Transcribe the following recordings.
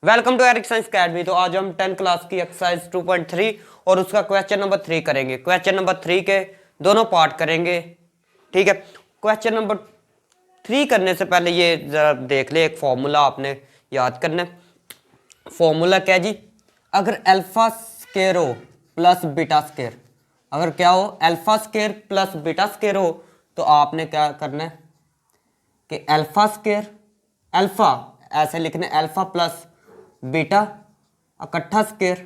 Welcome to Eric Science Academy. तो आज हम 10 क्लास की एक्सरसाइज 2.3 और उसका क्वेश्चन नंबर 3 करेंगे। क्वेश्चन नंबर 3 के दोनों पार्ट करेंगे, ठीक है। क्वेश्चन नंबर 3 करने से पहले ये जरा देख ले, एक फॉर्मूला आपने याद करना है। फॉर्मूला क्या जी? अगर अल्फा स्केयर हो प्लस बीटा स्केयर, अगर क्या हो alpha square plus beta square हो, तो आपने क्या करना है कि अल्फा स्केयर, अल्फा ऐसे लिखने अल्फा प्लस बीटा इकट्ठा स्केयर,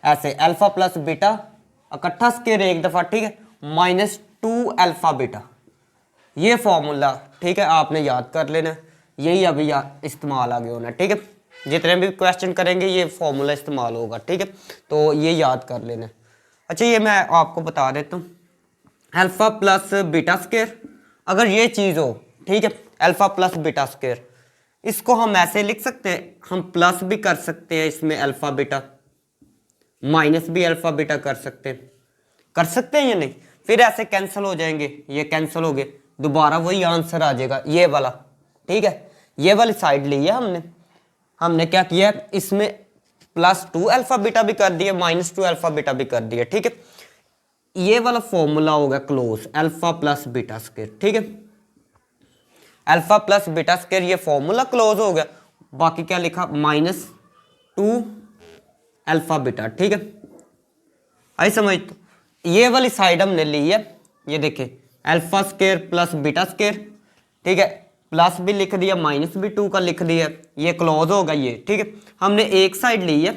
ऐसे अल्फा प्लस बीटा इकट्ठा स्केयर एक दफा, ठीक है, -2 अल्फा बीटा। ये फॉर्मूला, ठीक है, आपने याद कर लेना। यही अभी इस्तेमाल आगे होना, ठीक है। जितने भी क्वेश्चन करेंगे ये फॉर्मूला इस्तेमाल होगा, ठीक है। तो ये याद कर लेना। अच्छा, ये मैं आपको बता देता हूँ। अल्फा प्लस बीटा स्केयर, अगर ये चीज़ हो, ठीक है, अल्फा प्लस बीटा स्केयर, इसको हम ऐसे लिख सकते हैं, हम प्लस भी कर सकते हैं इसमें अल्फा बीटा, माइनस भी अल्फा बीटा कर सकते हैं या नहीं? फिर ऐसे कैंसिल हो जाएंगे, ये कैंसिल हो गए, दोबारा वही आंसर आ जाएगा ये वाला, ठीक है। ये वाली साइड ली है हमने क्या किया, इसमें +2 अल्फा बीटा भी कर दिया, -2 अल्फा बीटा भी कर दिया, ठीक है। ये वाला फॉर्मूला होगा close alpha plus beta square, ठीक है। अल्फा प्लस बीटा स्क्वायर ये फॉर्मूला क्लोज हो गया। बाकी क्या लिखा, -2 अल्फा बीटा, ठीक है। आई समझ? तो ये वाली साइड हमने ली है, ये देखिए alpha square plus beta square, ठीक है, प्लस भी लिख दिया, माइनस भी 2 का लिख दिया, ये क्लोज होगा ये, ठीक है। हमने एक साइड ली है,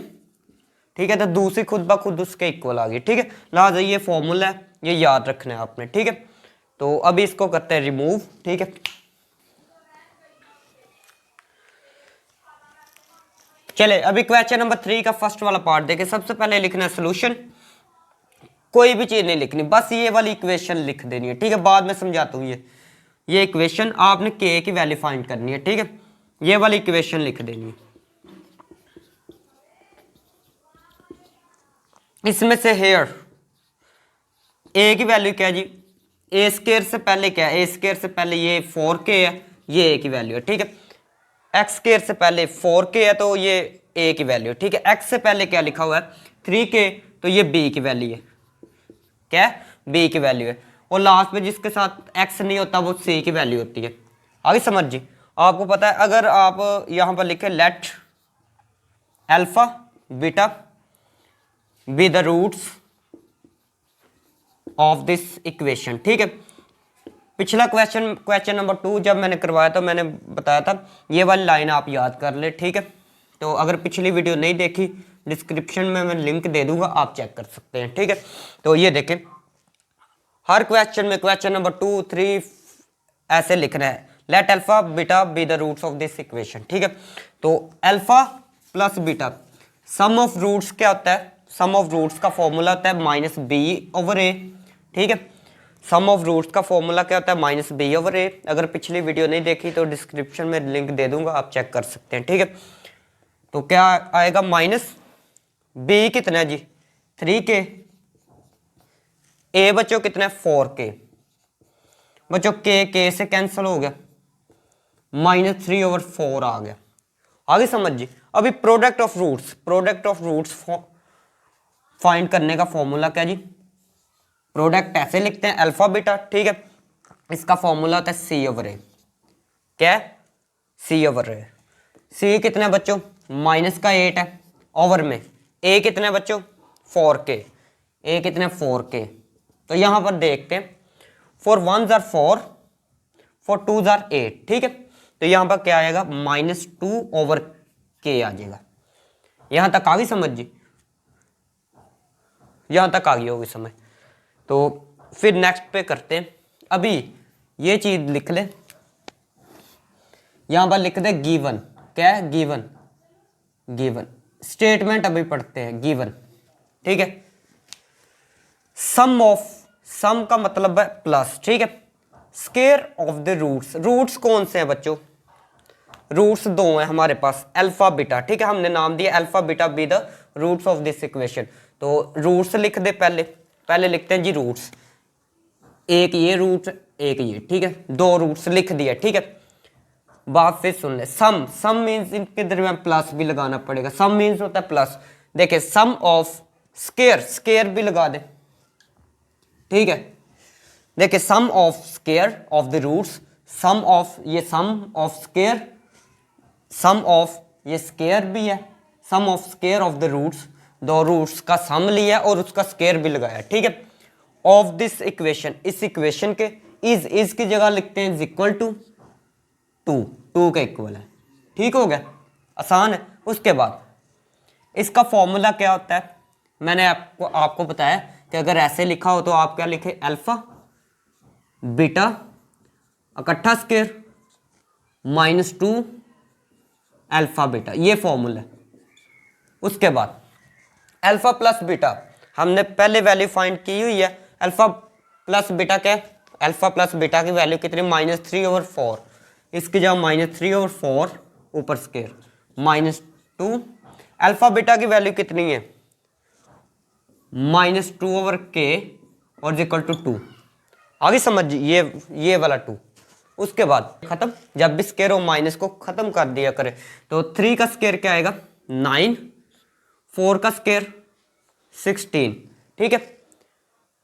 ठीक है, तो दूसरी खुद ब खुद उसके इक्वल आ गई, ठीक है। लिहाजा ये फॉर्मूला है, ये याद रखना है आपने, ठीक है। तो अभी इसको करते हैं रिमूव, ठीक है। चले अभी क्वेश्चन नंबर 3 का फर्स्ट वाला पार्ट देखें। सबसे पहले लिखना है सोल्यूशन, कोई भी चीज नहीं लिखनी, बस ये वाली इक्वेशन लिख देनी है, ठीक है। बाद में समझाता हूँ। ये इक्वेशन आपने के की वैल्यू फाइंड करनी है, ठीक है। ये वाली इक्वेशन लिख देनी है। इसमें से हेयर ए की वैल्यू क्या जी? ए स्केयर से पहले क्या है? ए स्केयर से पहले ये 4k है, ये ए की वैल्यू है, ठीक है। एक्स स्केयर से पहले 4k है, तो ये ए की वैल्यू है, ठीक है। एक्स से पहले क्या लिखा हुआ है 3k, तो ये बी की वैल्यू है, क्या है? बी की वैल्यू है। और लास्ट में जिसके साथ एक्स नहीं होता वो सी की वैल्यू होती है। आगे समझ जी। आपको पता है, अगर आप यहां पर लिखे let alpha beta be the roots of this equation, ठीक है। पिछला क्वेश्चन नंबर 2 जब मैंने करवाया था, मैंने बताया था ये वाली लाइन आप याद कर ले, ठीक है। तो अगर पिछली वीडियो नहीं देखी, डिस्क्रिप्शन में मैं लिंक दे दूंगा, आप चेक कर सकते हैं, ठीक है। तो ये देखें, हर क्वेश्चन में क्वेश्चन नंबर 2, 3 ऐसे लिखना है, let alpha beta be the roots of this equation, ठीक है। तो alpha plus beta, sum of roots क्या होता है? सम ऑफ रूट्स का फॉर्मूला होता है -b/a, ठीक है। सम ऑफ रूट्स का फॉर्मूला क्या होता है? -b/a। अगर पिछली वीडियो नहीं देखी तो डिस्क्रिप्शन में लिंक दे दूंगा, आप चेक कर सकते हैं, ठीक है। तो क्या आएगा, माइनस b कितना है जी? 3k, a बच्चों कितना है? 4k। बच्चों k से कैंसिल हो गया, -3/4 आ गया। आगे समझ जी। अभी प्रोडक्ट ऑफ रूट्स फाइंड करने का फॉर्मूला क्या जी? प्रोडक्ट ऐसे लिखते हैं अल्फा बीटा, ठीक है। इसका फॉर्मूला होता है c/a, क्या है? c/a। c कितना बच्चों? -8 है, ओवर में a कितना बच्चों? 4k। a कितना? 4k। तो यहां पर देखते हैं, 4 1s are 4, 4 2s are 8, ठीक है। तो यहां पर क्या आएगा? -2/k आ जाएगा। यहां तक आ गई समझ जी? यहां तक आ गई होगी समझ। तो फिर नेक्स्ट पे करते हैं। अभी ये चीज लिख ले, यहां पर लिख दे गिवन, क्या है? गिवन स्टेटमेंट अभी पढ़ते हैं। गिवन, ठीक है। सम का मतलब है प्लस, ठीक है। स्केयर ऑफ द रूट्स कौन से हैं बच्चों? रूट्स 2 हैं हमारे पास, अल्फा बीटा, ठीक है। हमने नाम दिया alpha beta be the roots of this equation. तो रूट्स लिख दे, पहले लिखते हैं जी रूट्स। एक ये रूट, एक ये, ठीक है, 2 रूट्स लिख दिया, ठीक है। बात फिर सुन ले। सम, सम मीन्स इनके दरमियान प्लस भी लगाना पड़ेगा। सम मीन्स होता है प्लस। देखिए सम ऑफ स्केयर, स्केयर भी लगा दे, ठीक है। देखिए sum of square of the roots, sum of, ये sum of square, sum of ये स्केयर भी है, sum of square of the roots, दो रूट्स का सम लिया और उसका स्केयर भी लगाया, ठीक है। ऑफ दिस इक्वेशन, इस इक्वेशन के, इज की जगह लिखते हैं is equal to two, two का इक्वल है, ठीक हो गया, आसान है। उसके बाद इसका फॉर्मूला क्या होता है, मैंने आपको बताया कि अगर ऐसे लिखा हो तो आप क्या लिखे, अल्फा बीटा इकट्ठा square minus two alpha beta, ये फॉर्मूला है। उसके बाद अल्फा प्लस बीटा हमने पहले वैल्यू फाइंड की हुई है। अल्फा प्लस बीटा क्या है, अल्फा प्लस बीटा की वैल्यू कितनी, -3/4, इसकी जगह -3/4 ऊपर स्केयर -2। अल्फा बीटा की वैल्यू कितनी है, -2/k और इक्वल टू 2। आगे समझ, ये वाला 2। उसके बाद खत्म, जब भी स्केयर हो माइनस को खत्म कर दिया करे। तो 3 का स्केयर क्या आएगा 9, 4 का स्केयर 16, ठीक है।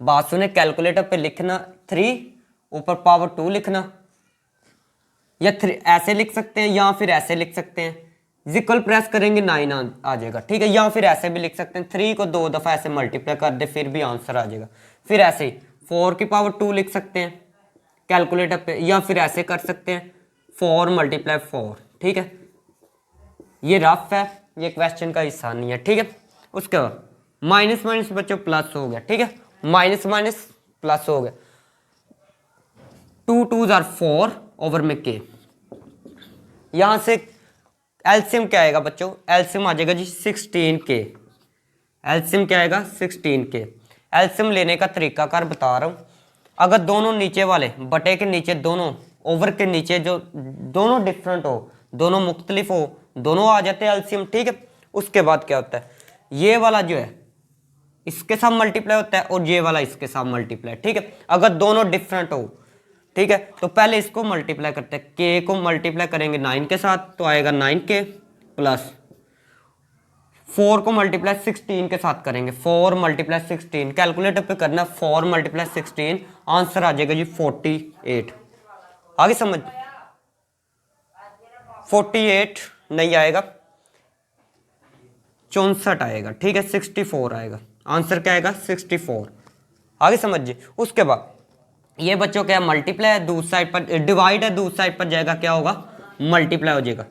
बात सुने, कैलकुलेटर पे लिखना 3 ऊपर पावर 2 लिखना, या 3 ऐसे लिख सकते हैं या फिर ऐसे लिख सकते हैं, इक्वल प्रेस करेंगे 9 आ जाएगा, ठीक है। या फिर ऐसे भी लिख सकते हैं, 3 को 2 दफ़ा ऐसे मल्टीप्लाई कर दे फिर भी आंसर आ जाएगा। फिर ऐसे ही 4 की पावर 2 लिख सकते हैं कैलकुलेटर पे, या फिर ऐसे कर सकते हैं 4 × 4, ठीक है। ये रफ है, ये क्वेश्चन का हिस्सा नहीं है, ठीक है। उसके बाद माइनस माइनस बच्चों प्लस हो गया, ठीक है, माइनस माइनस प्लस हो गया, 2 2s are 4 ओवर में k। यहां से एलसीएम क्या आएगा बच्चों, एलसीएम आ जाएगा जी 16k। एलसीएम क्या आएगा 16k। एलसीएम लेने का तरीका कार बता रहा हूं, अगर दोनों नीचे वाले बटे के नीचे, दोनों ओवर के नीचे जो दोनों डिफरेंट हो, दोनों मुख्तलिफ हो, दोनों आ जाते हैं एलसीएम, ठीक है। उसके बाद क्या होता है, ये वाला जो है इसके साथ मल्टीप्लाई होता है और ये वाला इसके साथ मल्टीप्लाई, ठीक है। अगर दोनों डिफरेंट हो, ठीक है, तो पहले इसको मल्टीप्लाई करते हैं, k को मल्टीप्लाई करेंगे 9 के साथ तो आएगा 9k प्लस 4 को मल्टीप्लाई 16 के साथ करेंगे, 4 × 16 कैलकुलेटर पे करना, 4 × 16 आंसर आ जाएगा जी 48। आगे समझ, 48 नहीं आएगा, 64 आएगा, ठीक है, 64 आएगा, आंसर क्या आएगा 64। आगे समझिए। उसके बाद ये बच्चों क्या मल्टीप्लाई है, दूसरी साइड पर डिवाइड है, दूसरी साइड पर जाएगा क्या होगा मल्टीप्लाई हो जाएगा।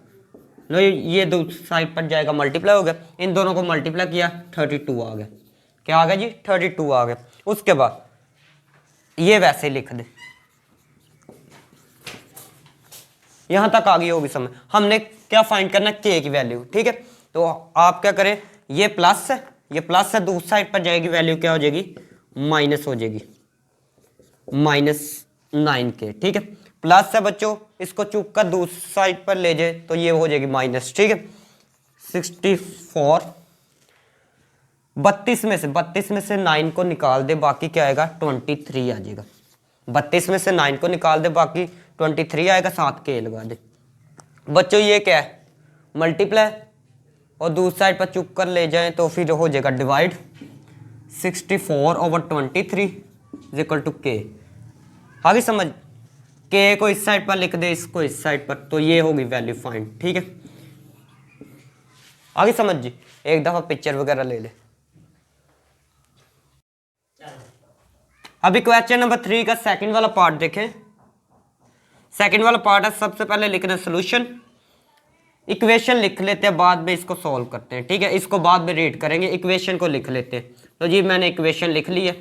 लो ये दूसरी साइड पर जाएगा मल्टीप्लाई हो गया, इन दोनों को मल्टीप्लाई किया 32 आ गया, क्या आ गया जी 32 आ गया। उसके बाद ये वैसे लिख दे, यहां तक आ गई होगी समझ। हमने क्या फाइंड करना है k की वैल्यू, ठीक है। तो आप क्या करें, ये प्लस है, ये प्लस है, दूसरी साइड पर जाएगी वैल्यू क्या हो जाएगी माइनस हो जाएगी, -9k, ठीक है। प्लस है बच्चों, इसको चुप कर दूसरी साइड पर ले जाए तो ये हो जाएगी माइनस, ठीक है। 64, 32 में से 9 को निकाल दे, बाकी क्या आएगा 23 आ जाएगा। 32 में से 9 को निकाल दे, बाकी 23 आएगा, साथ k लगा दे। बच्चों ये क्या है मल्टीप्लाई, और दूसरी साइड पर चुप कर ले जाएं तो फिर हो जाएगा डिवाइड, 64/23 = k। आगे समझ, k को इस साइड पर लिख दे, इसको इस साइड पर, तो ये होगी वैल्यू फाइंड, ठीक है। आगे समझ जी, एक दफा पिक्चर वगैरह ले ले। अभी क्वेश्चन नंबर 3 का सेकंड वाला पार्ट देखें। सेकंड वाला पार्ट है, सबसे पहले लिखना सॉल्यूशन, इक्वेशन लिख लेते हैं, बाद में इसको सॉल्व करते हैं, ठीक है। इसको बाद में रीड करेंगे, इक्वेशन को लिख लेते हैं। तो जी मैंने इक्वेशन लिख ली है,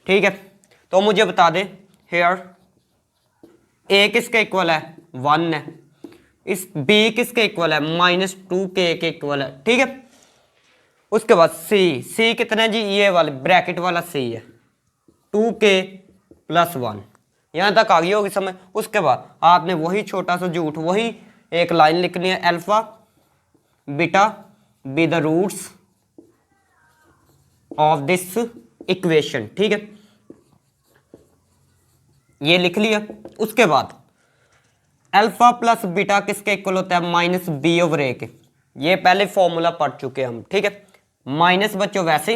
ठीक है। तो मुझे बता दे हेयर a किसके इक्वल है 1 है, इस b किसके इक्वल है -2k के इक्वल है, ठीक है। उसके बाद c कितना है जी, ये वाले ब्रैकेट वाला c है 2k + 1, यहाँ तक आ गई होगी समझ। उसके बाद आपने वही छोटा सा झूठ, वही एक लाइन लिखनी है, alpha beta be the roots of this equation, ठीक है, ये लिख लिया। उसके बाद अल्फा प्लस बीटा किसके इक्वल होता है, माइनस बी ओवर ए के। ये पहले फॉर्मूला पढ़ चुके हैं हम, ठीक है। माइनस बच्चों वैसे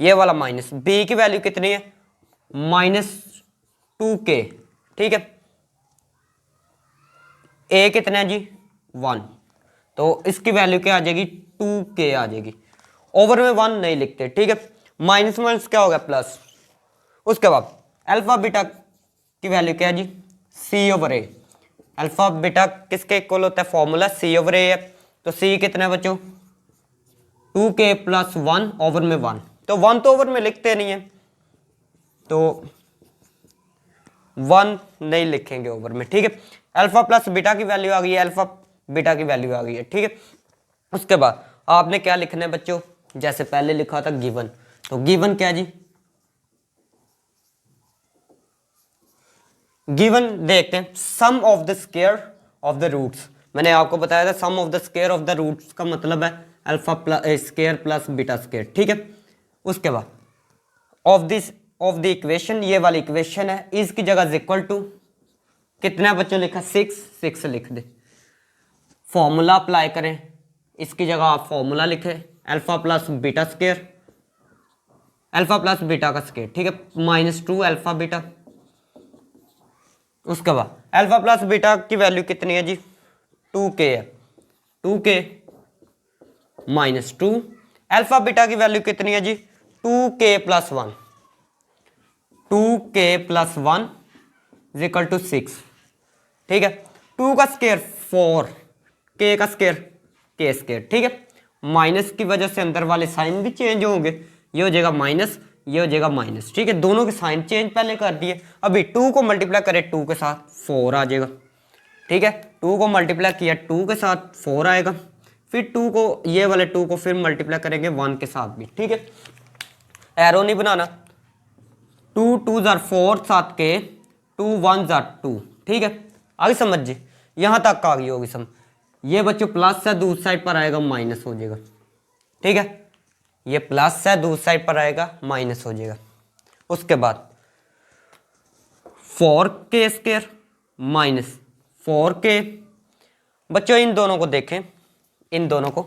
ये वाला माइनस, बी की वैल्यू कितनी है, -2k, ठीक है। ए कितना है जी, 1, तो इसकी वैल्यू क्या आ जाएगी, 2k आ जाएगी। ओवर में 1 नहीं लिखते, ठीक है। माइनस माइनस क्या हो गया, प्लस। उसके बाद अल्फा बीटा की वैल्यू क्या है जी, सी ओवर ए। अल्फा बीटा किसके इक्वल होता है, फॉर्मूला सी ओवर ए है। तो सी कितना है बच्चों, 2k + 1 ओवर में 1, तो 1 तो ओवर में लिखते नहीं है, तो 1 नहीं लिखेंगे ओवर में, ठीक है। अल्फा प्लस बीटा की वैल्यू आ गई है, अल्फा बीटा की वैल्यू आ गई है, ठीक है। उसके बाद आपने क्या लिखना है बच्चों, जैसे पहले लिखा था गिवन, तो गिवन क्या जी, गिवन देखते हैं, sum of the square of the roots. मैंने आपको बताया था sum of the square of the roots का मतलब है alpha plus square plus beta square, ठीक है। उसके बाद ऑफ द इक्वेशन, ये वाली इक्वेशन है, इसकी जगह इक्वल टू कितना बच्चों लिखा, 6 लिख दे। फॉर्मूला अप्लाई करें, इसकी जगह आप फॉर्मूला लिखें, alpha plus beta square, alpha plus beta का स्क्वायर, ठीक है, -2 अल्फा बीटा। उसके बाद अल्फा प्लस बीटा की वैल्यू कितनी है जी, 2k है, 2k -2 अल्फा बीटा की वैल्यू कितनी है जी, 2k + 1, 2k + 1 = 6, ठीक है। 2 का स्क्वायर 4, k का स्क्वायर k स्क्वायर, ठीक है। माइनस की वजह से अंदर वाले साइन भी चेंज होंगे, ये हो जाएगा माइनस, ये हो जाएगा माइनस, ठीक है। दोनों के साइन चेंज पहले कर दिए, अभी 2 को मल्टीप्लाई करें 2 के साथ 4 आ जाएगा, ठीक है। 2 को मल्टीप्लाई किया 2 के साथ 4 आएगा, फिर 2 को, ये वाले 2 को फिर मल्टीप्लाई करेंगे 1 के साथ भी, ठीक है। एरो नहीं बनाना, 2 2 जार 4 7 के 2 1 जार 2, ठीक है। आगे समझिए, यहाँ तक आ गई होगी समझ। ये बच्चों प्लस है, दूसरी साइड पर आएगा माइनस हो जाएगा, ठीक है। ये प्लस है, दूसरी साइड पर आएगा माइनस हो जाएगा। उसके बाद 4k स्क्वायर -4k, बच्चों इन दोनों को देखें, इन दोनों को,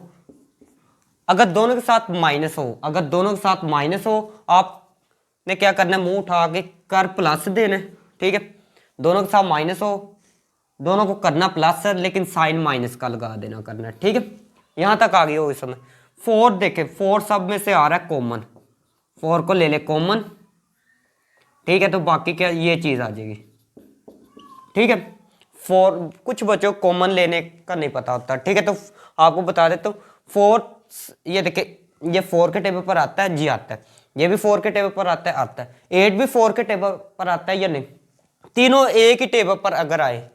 अगर दोनों के साथ माइनस हो, अगर दोनों के साथ माइनस हो, आपने क्या करना है, मुंह उठा के कर प्लस देना, ठीक है। दोनों के साथ माइनस हो, दोनों को करना प्लस है, लेकिन साइन माइनस का लगा देना करना, ठीक है। यहां तक आ गई हो इस समय। 4 देखें, 4 सब में से आ रहा है कॉमन, 4 को ले ले कॉमन, ठीक है। तो बाकी क्या, ये चीज आ जाएगी, ठीक है। 4 कुछ बच्चों कॉमन लेने का नहीं पता होता, ठीक है। तो आपको बता देता हूँ, 4 ये देखे, ये 4 के टेबल पर आता है जी, आता है। ये भी 4 के टेबल पर आता है, आता है। 8 भी 4 के टेबल पर आता है या नहीं, तीनों एक ही टेबल पर अगर आए,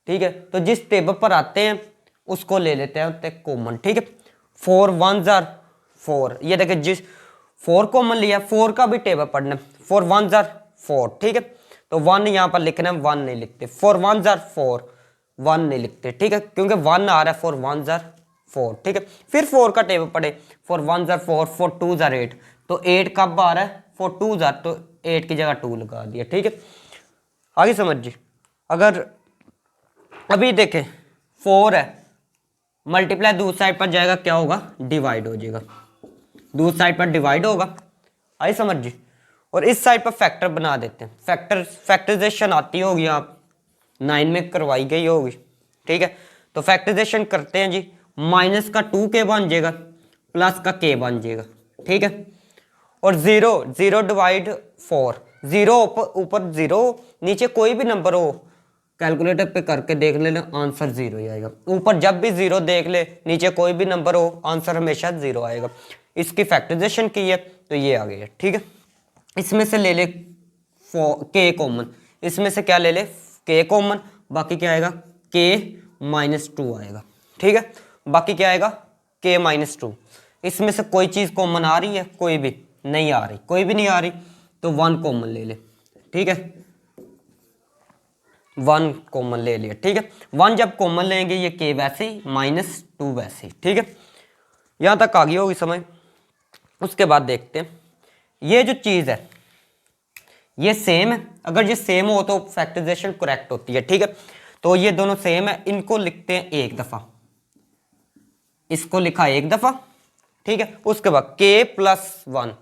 ठीक है, तो जिस टेबल पर आते हैं उसको ले लेते हैं कॉमन, ठीक है। 4 1 जार 4, ये देखे जिस 4 कॉमन लिया, 4 का भी टेबल पढ़ना, 4 1 जार 4, ठीक है। तो 1 यहाँ पर लिखना है, 1 नहीं लिखते। 4 1 जार 4, 1 नहीं लिखते, ठीक है, क्योंकि 1 आ रहा है, 4 1 जार 4, ठीक है। फिर 4 का टेबल पढ़े, 4 1 जार 4, 4 2 जार 8, तो 8 कब आ रहा है, 4 2 जार, तो 8 की जगह 2 लगा दिया, ठीक है। आगे समझिए, अगर अभी देखें 4 है, मल्टीप्लाई दूसरी साइड पर जाएगा, क्या होगा, डिवाइड हो जाएगा, दूसरी साइड पर डिवाइड होगा, आई समझिए। और इस साइड पर फैक्टर बना देते हैं, फैक्टराइजेशन आती होगी, आप 9 में करवाई गई होगी, ठीक है। तो फैक्टराइजेशन करते हैं जी, माइनस का 2k बन जाएगा, प्लस का k बन जाएगा, ठीक है। और 0 0 डिवाइड 4, 0 ऊपर 0, नीचे कोई भी नंबर हो, कैलकुलेटर पे करके देख लेना, आंसर 0 ही आएगा। ऊपर जब भी 0 देख ले, नीचे कोई भी नंबर हो, आंसर हमेशा 0 आएगा। इसकी फैक्टराइजेशन की है, तो ये आ गया, ठीक है। इसमें से ले ले k कॉमन, इसमें से क्या ले ले, k कॉमन, बाकी क्या आएगा, k -2 आएगा, ठीक है। बाकी क्या आएगा, k -2। इसमें से कोई चीज़ कॉमन आ रही है, कोई भी नहीं आ रही, कोई भी नहीं आ रही, तो 1 कॉमन ले ले, ठीक है। 1 कॉमन ले लिया, ठीक है। 1 जब कॉमन लेंगे, ये k वैसे ही, -2 वैसे ही, ठीक है। यहाँ तक आ गई होगी समझ। उसके बाद देखते हैं, ये जो चीज़ है ये सेम है, अगर ये सेम हो तो फैक्टराइजेशन करेक्ट होती है, ठीक है। तो ये दोनों सेम है, इनको लिखते हैं एक दफा, इसको लिखा एक दफा, ठीक है। उसके बाद k+1,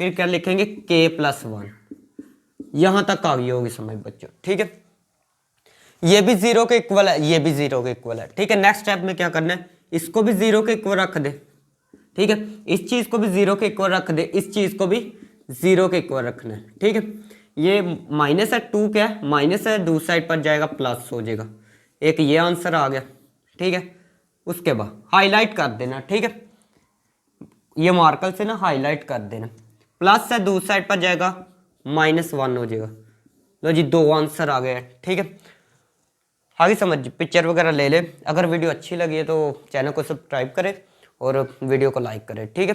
फिर क्या लिखेंगे k+1, यहां तक आ गई होगी समझ बच्चों, ठीक है। ये भी 0 के इक्वल है, ये भी 0 के इक्वल है, ठीक है। नेक्स्ट स्टेप में क्या करना है, इसको भी 0 के इक्वल रख दे, ठीक है। इस चीज को भी 0 के इक्वल रख दे, इस चीज को भी 0 के इक्वल रखना है, ठीक है। ये माइनस है, 2 क्या है माइनस है, दूसरी साइड पर जाएगा प्लस हो जाएगा, एक ये आंसर आ गया, ठीक है। उसके बाद हाईलाइट कर देना, ठीक है, ये मार्कर से ना हाईलाइट कर देना, प्लस है दूसरी साइड पर जाएगा -1 हो जाएगा। लो जी 2 आंसर आ गए, ठीक है। आगे समझ पिक्चर वगैरह ले ले। अगर वीडियो अच्छी लगी है तो चैनल को सब्सक्राइब करें और वीडियो को लाइक करें, ठीक है।